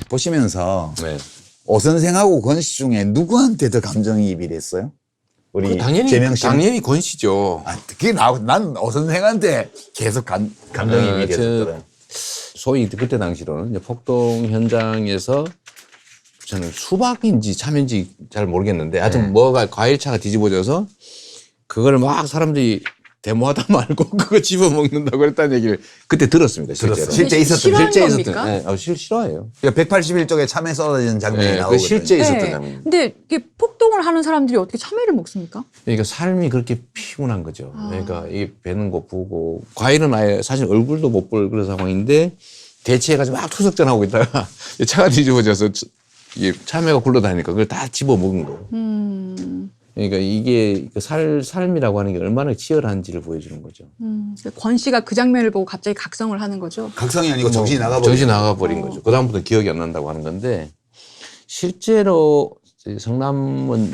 보시면서 네. 오 선생하고 권 씨 중에 누구한테 더 감정이입이 됐어요? 우리 재명 씨. 당연히 권 씨죠. 아, 그게 난 오 선생한테 계속 감정이입이 됐었거든. 소위 그때 당시로는 이제 폭동 현장에서 저는 수박인지 참인지 잘 모르겠는데 하여튼 뭐가 과일차가 뒤집어져서 그걸 막 사람들이 데모하다 말고 그거 집어먹는다고 그랬다는 얘기를 그때 들었습니다. 실제로. 실제 있었던 실화인 실제 겁니까? 있었던. 네, 실화예요. 181쪽에 참에 쏟아지는 장면이 네, 나오거든요. 그 실제 있었던 네. 장면. 근데 이게 폭동을 하는 사람들이 어떻게 참외를 먹습니까? 그러니까 삶이 그렇게 피곤한 거죠. 그러니까 이게 배는 고프고 과일은 아예 사실 얼굴도 못 볼 그런 상황인데 대치해가지고 막 투석전하고 있다가 차가 뒤집어져서 이게 참외가 굴러다니니까 그걸 다 집어먹은 거예요. 그러니까 이게 삶이라고 하는 게 얼마나 치열한지를 보여주는 거죠. 권 씨가 그 장면을 보고 갑자기 각성을 하는 거죠. 각성이 아니고 정신이 나가버린 정신이 나가버린 거죠. 그다음부터 기억이 안 난다고 하는 건데 실제로 성남은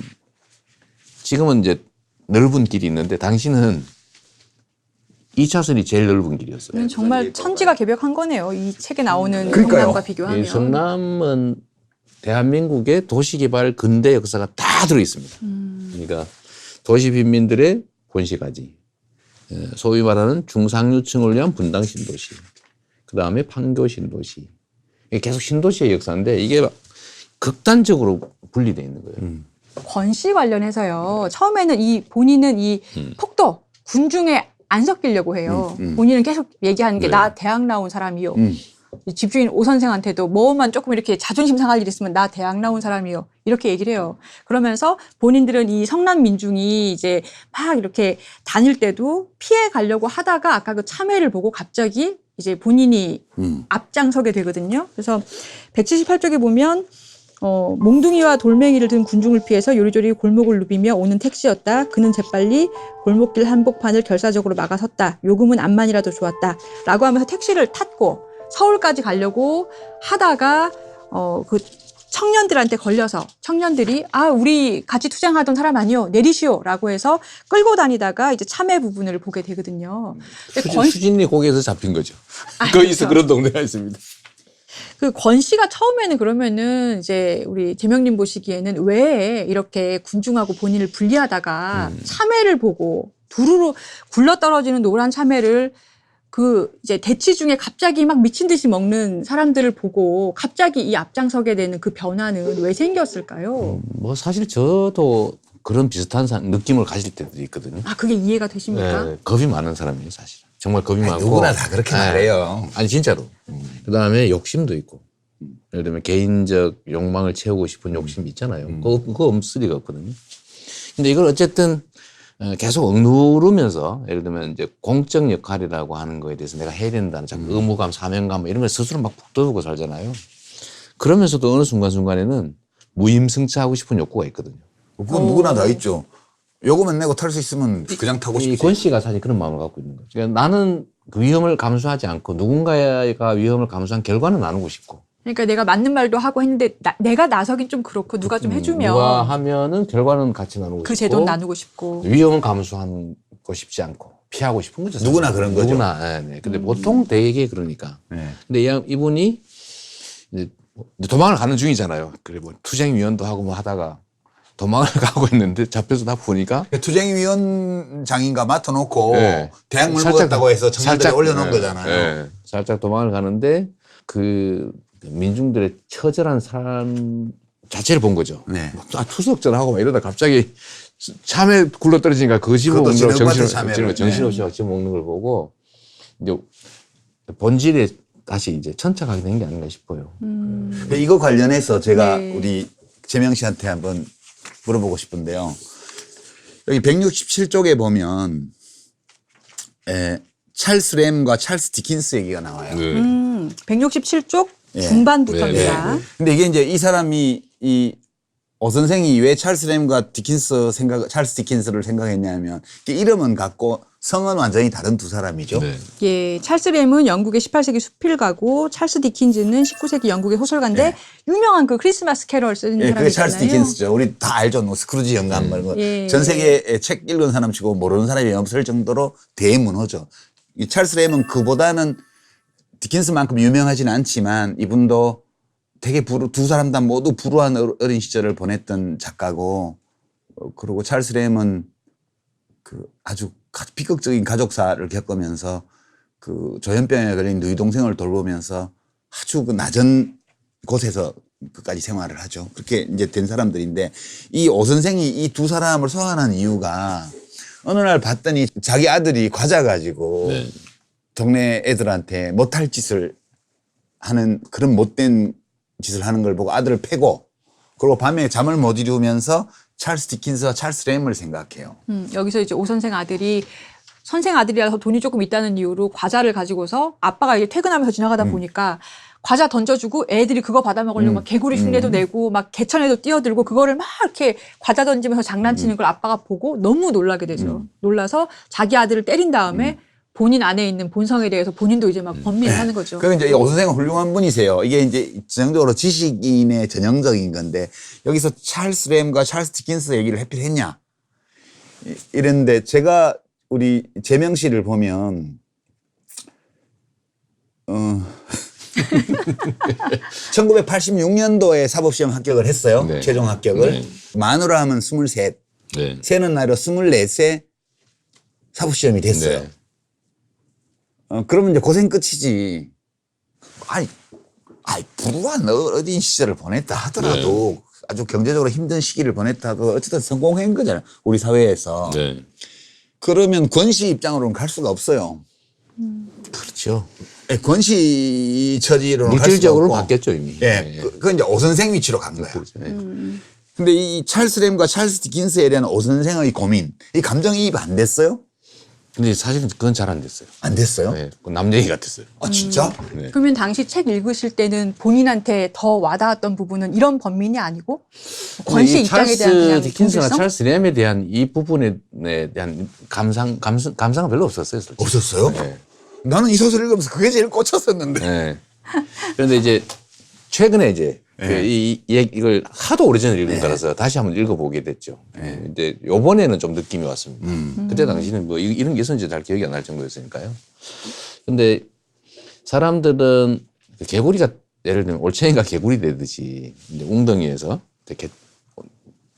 지금은 이제 넓은 길이 있는데 당시는 2차선이 제일 넓은 길이었어요. 정말 천지가 개벽한 거네요. 이 책에 나오는 그러니까요. 성남과 비교하면. 이 성남은 대한민국의 도시개발 근대 역사가 다 들어있습니다. 그러니까 도시 빈민들의 권시가지, 소위 말하는 중상류층을 위한 분당 신도시, 그 다음에 판교 신도시. 이게 계속 신도시의 역사인데 이게 극단적으로 분리되어 있는 거예요. 권 씨 관련해서요. 처음에는 본인은 이 폭도 군중에 안 섞이려고 해요. 본인은 계속 얘기하는 게 네. 나 대학 나온 사람이요. 이 집주인 오 선생한테도 뭐만 조금 이렇게 자존심 상할 일 있으면 나 대학 나온 사람이요. 이렇게 얘기를 해요. 그러면서 본인들은 이 성남 민중이 이제 막 이렇게 다닐 때도 피해 가려고 하다가 아까 그 참회를 보고 갑자기 이제 본인이 앞장서게 되거든요. 그래서 178쪽에 보면 몽둥이와 돌멩이를 든 군중을 피해서 요리조리 골목을 누비며 오는 택시였다. 그는 재빨리 골목길 한복판을 결사적으로 막아섰다. 요금은 암만이라도 좋았다. 라고 하면서 택시를 탔고 서울까지 가려고 하다가 그 청년들한테 걸려서 청년들이 우리 같이 투쟁하던 사람 아니요 내리시오 라고 해서 끌고 다니다가 이제 참회 부분을 보게 되거든요. 수진리 거기에서 잡힌 거죠. 그렇죠. 거기서 그런 동네가 있습니다. 그 권 씨가 처음에는 그러면은 이제 우리 대명님 보시기에는 왜 이렇게 군중하고 본인을 분리하다가 참외를 보고 두루루 굴러떨어지는 노란 참외를 그 이제 대치 중에 갑자기 막 미친 듯이 먹는 사람들을 보고 갑자기 이 앞장서게 되는 그 변화는 왜 생겼을까요? 뭐 사실 저도 그런 비슷한 느낌을 가질 때도 있거든요. 그게 이해가 되십니까? 네, 겁이 많은 사람이에요, 사실. 정말 겁이 많고. 누구나 다 그렇게 말해요. 아니 진짜로. 그다음에 욕심도 있고. 예를 들면 개인적 욕망을 채우고 싶은 욕심이 있잖아요. 그거 없을 리가 없거든요. 근데 이걸 어쨌든 계속 억누르면서 예를 들면 이제 공적 역할이라고 하는 거에 대해서 내가 해야 된다는 자꾸 의무감, 사명감 이런 걸 스스로 막 북돋우고 살잖아요. 그러면서도 어느 순간순간에는 무임승차하고 싶은 욕구가 있거든요. 그건 누구나 다 있죠. 요금만 내고 탈 수 있으면 그냥 타고 싶지. 권 씨가 사실 그런 마음을 갖고 있는 거죠. 그러니까 나는 그 위험을 감수하지 않고 누군가가 위험을 감수한 결과는 나누고 싶고. 그러니까 내가 맞는 말도 하고 했는데 내가 나서긴 좀 그렇고 누가 좀 해주면 누가 하면은 결과는 같이 나누고 그 싶고. 제도는 나누고 싶고. 위험을 감수하고 싶지 않고 피하고 싶은 거죠. 사실. 누구나 그런 거죠. 누구나. 네, 네. 근데 보통 되게 그러니까. 네. 근데 이분이 이제 도망을 가는 중이잖아요. 그래 뭐 투쟁위원도 하고 뭐 하다가 도망을 가고 있는데 잡혀서 다 보니까 투쟁위원장인가 맡아놓고 네. 대학 물 살짝- 먹었다고 해서 청년들이 올려놓은 네, 거잖아요. 네. 살짝 도망을 가는데 그 민중들의 처절한 삶 자체를 본 거죠. 네. 투석전하고 막 이러다 갑자기 참에 굴러떨어지니까 그거 그것도 집어먹느라고 진흙밭에 참외를. 정신없이 막 집어먹는 걸 보고 이제 본질에 다시 이제 천착하게 된 게 아닌가 싶어요. 이거 관련해서 제가 네. 우리 재명 씨한테 한번 물어보고 싶은데요. 여기 167쪽에 보면 찰스 램과 찰스 디킨스 얘기가 나와요. 167쪽 예. 중반부터입니다. 근데 이게 이제 이 사람이 오 선생이 왜 찰스 램과 찰스 디킨스를 생각했냐면 이름은 같고 성은 완전히 다른 두 사람이죠. 네. 예, 찰스 램은 영국의 18세기 수필가고 찰스 디킨즈는 19세기 영국의 소설가인데 유명한 그 크리스마스 캐럴 쓰는 예, 그게 사람이잖아요. 찰스 디킨스죠. 우리 다 알죠. 뭐 스크루지 영감 뭐 이런 거. 예. 전 세계에 책 읽은 사람 치고 모르는 사람이 없을 정도로 대문호죠. 이 찰스 램은 그보다는 디킨스만큼 유명하진 않지만 이분도 되게 두 사람 다 모두 불우한 어린 시절을 보냈던 작가고, 그리고 찰스 램은 그 아주 비극적인 가족사를 겪으면서 그 조현병에 걸린 누이 동생을 돌보면서 아주 그 낮은 곳에서 끝까지 생활을 하죠. 그렇게 이제 된 사람들인데, 이 오 선생이 이 두 사람을 소환한 이유가 어느 날 봤더니 자기 아들이 과자 가지고 네. 동네 애들한테 못할 짓을 하는, 그런 못된 짓을 하는 걸 보고 아들을 패고, 그리고 밤에 잠을 못 이루면서 찰스 디킨스와 찰스 램을 생각해요. 여기서 이제 오 선생 아들이 선생 아들이라서 돈이 조금 있다는 이유로 과자를 가지고서 아빠가 이제 퇴근하면서 지나가다 보니까 과자 던져주고 애들이 그거 받아 먹으려고 막 개구리 흉내도 내고 막 개천에도 뛰어들고 그거를 막 이렇게 과자 던지면서 장난치는 걸 아빠가 보고 너무 놀라게 되죠. 놀라서 자기 아들을 때린 다음에 본인 안에 있는 본성에 대해서 본인도 이제 막 번민을 하는 거죠. 그러니까 이제 오 선생은 훌륭한 분이세요. 이게 이제 전형적으로 지식인의 전형적인 건데, 여기서 찰스 램과 찰스 디킨스 얘기를 하필 했냐 이랬는데, 제가 우리 재명 씨를 보면 1986년도에 사법시험 합격을 했어요. 네. 최종 합격을. 네. 만으로 하면 23, 네. 세는 나이로 24세 사법시험이 됐어요. 네. 그러면 이제 고생 끝이지. 아니, 불우한 어린 시절을 보냈다 하더라도 네. 아주 경제적으로 힘든 시기를 보냈다 하고 어쨌든 성공한 거잖아요. 우리 사회에서. 네. 그러면 권씨 입장으로는 갈 수가 없어요. 그렇죠. 예, 권씨 처지로는 갈 수가 물질적으로 없고. 바뀌었죠 이미. 예, 네. 그건 이제 오 선생 위치로 간 거야. 그렇죠. 네. 근데 이 찰스 램과 찰스 디킨스에 대한 오 선생의 고민, 이 감정이입 안 됐어요? 근데 사실은 그건 잘 안 됐어요. 안 됐어요? 네. 그건 남 얘기 같았어요. 아, 진짜? 네. 그러면 당시 책 읽으실 때는 본인한테 더 와닿았던 부분은 이런 번민이 아니고 권씨 입장에 대한 찰스 그냥 디킨스나 동질성? 찰스 램에 대한 이 부분에 대한 감상은 별로 없었어요. 솔직히. 없었어요? 네. 나는 이 소설 읽으면서 그게 제일 꽂혔었는데. 네. 그런데 이제 최근에 이제 이걸 하도 오래전에 읽은 거라서 다시 한번 읽어보게 됐죠. 근데 요번에는 좀 느낌이 왔습니다. 그때 당시는 뭐 이런 게 있었는지 잘 기억이 안 날 정도였으니까요. 근데 사람들은 그 개구리가 예를 들면 올챙이가 개구리 되듯이 이제 웅덩이에서 이렇게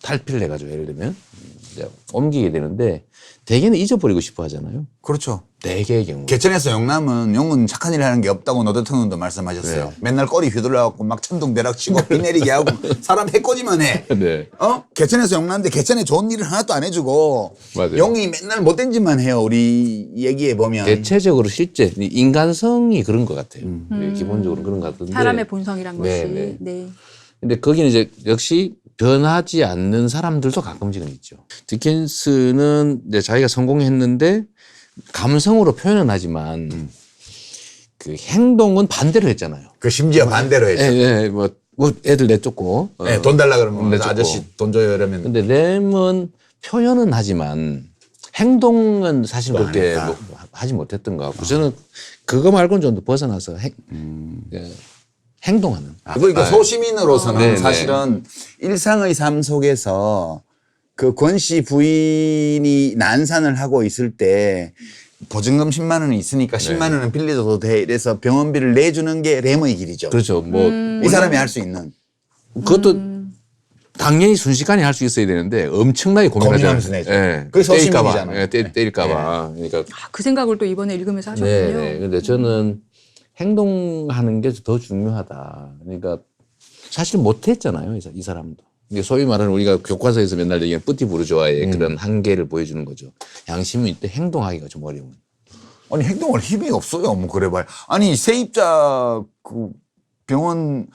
탈피를 해가지고 예를 들면 이제 옮기게 되는데 대개는 잊어버리고 싶어 하잖아요. 그렇죠. 대개의 경우. 개천에서 용남은 용은 착한 일 하는 게 없다고 노 대통령도 말씀하셨어요. 네. 맨날 꼬리 휘둘러갖고 막 천둥벼락 치고 비 내리게 하고 사람 해코지만 해. 네. 개천에서 용남인데 개천에 좋은 일을 하나도 안 해주고 맞아요. 용이 맨날 못된 짓만 해요. 우리 얘기해 보면. 대체적으로 실제 인간성이 그런 것 같아요. 기본적으로 그런 것 같은데. 사람의 본성이란 것이. 네, 네. 네. 근데 거기는 이제 역시 변하지 않는 사람들도 가끔씩은 있죠. 디킨스는 이제 자기가 성공했는데 감성으로 표현은 하지만 그 행동은 반대로 했잖아요. 그 심지어 반대로 했죠. 예, 뭐 애들 내쫓고. 네, 돈 달라 그러면 내쫓고. 아저씨 돈 줘요 이러면. 근데 램은 표현은 하지만 행동은 사실 또 그렇게 안 했다. 뭐 하지 못했던 것 같고 저는 그거 말고는 좀 더 벗어나서 행동하는. 그러니까 소시민으로서는 네, 네. 사실은 일상의 삶 속에서 그 권 씨 부인이 난산을 하고 있을 때 보증금 10만 원이 있으니까 10만 원은 빌려줘도 돼. 이래서 병원비를 내주는 게 램의 길이죠. 그렇죠. 뭐 이 사람이 할 수 있는. 그것도 당연히 순식간에 할 수 있어야 되는데 엄청나게 고민하면서 고민하잖아요. 내죠. 예. 그게 때릴까봐. 소시민이잖아요. 예, 때릴까봐. 그러니까. 아, 그 생각을 또 이번에 읽으면서 하셨군요. 네. 근데 저는 행동하는 게 더 중요하다. 그러니까 사실 못했잖아요. 이 사람도. 이게 소위 말하는 우리가 교과서에서 맨날 얘기하는 뿌띠 부르조아의 그런 한계를 보여주는 거죠. 양심이 있대 행동하기가 좀 어려운. 아니 행동할 힘이 없어요. 뭐 그래봐요. 아니 세입자 그 병원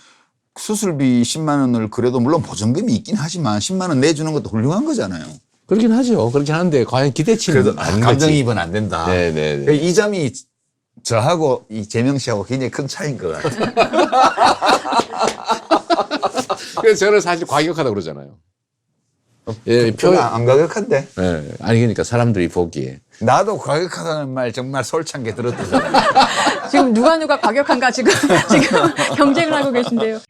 수술비 10만 원을 그래도 물론 보증금이 있긴 하지만 10만 원 내주는 것도 훌륭한 거잖아요. 그렇긴 하죠. 그렇긴 한데 과연 기대치는 그래도 아닌 거지. 감정이입은 안 된다. 네네. 이 점이 저하고 이 재명 씨하고 굉장히 큰 차이인 것 같아요. 그래서 저는 사실 과격하다고 그러잖아요. 예, 별로 안 가격한데. 예, 아니 그러니까 사람들이 보기에 나도 가격하다는 말 정말 솔찬게 들었던 사람. 지금 누가 과격한가 지금 경쟁을 하고 계신데요.